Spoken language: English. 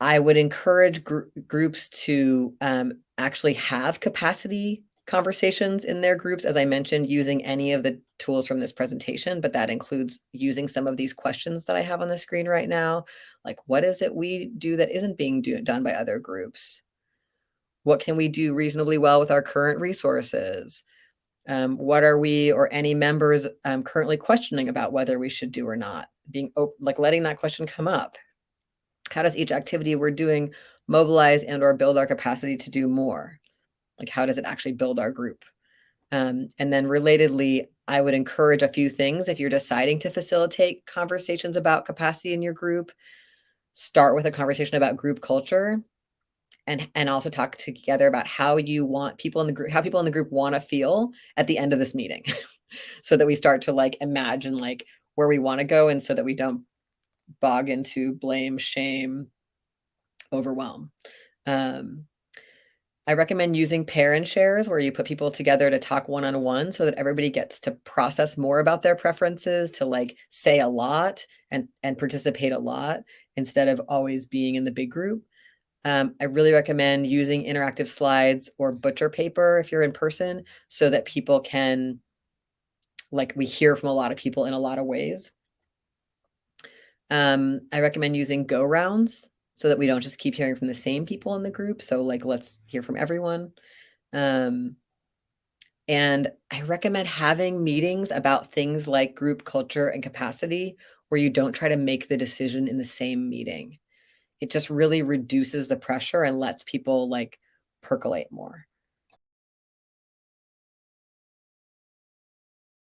I would encourage groups to actually have capacity conversations in their groups, as I mentioned, using any of the tools from this presentation, but that includes using some of these questions that I have on the screen right now. Like, what is it we do that isn't being done by other groups? What can we do reasonably well with our current resources? What are we or any members currently questioning about whether we should do or not? Being like letting that question come up. How does each activity we're doing mobilize and or build our capacity to do more? Like, how does it actually build our group? And then relatedly, I would encourage a few things if you're deciding to facilitate conversations about capacity in your group. Start with a conversation about group culture and also talk together about how you want people in the group, how people in the group want to feel at the end of this meeting. So that we start to like imagine like where we want to go, and so that we don't bog into blame, shame, overwhelm. I recommend using pair and shares where you put people together to talk one-on-one so that everybody gets to process more about their preferences, to like say a lot and participate a lot instead of always being in the big group. I really recommend using interactive slides or butcher paper if you're in person, so that people can, like, we hear from a lot of people in a lot of ways. I recommend using go rounds so that we don't just keep hearing from the same people in the group. So like, let's hear from everyone. Um, and I recommend having meetings about things like group culture and capacity where you don't try to make the decision in the same meeting. It just really reduces the pressure and lets people like percolate more.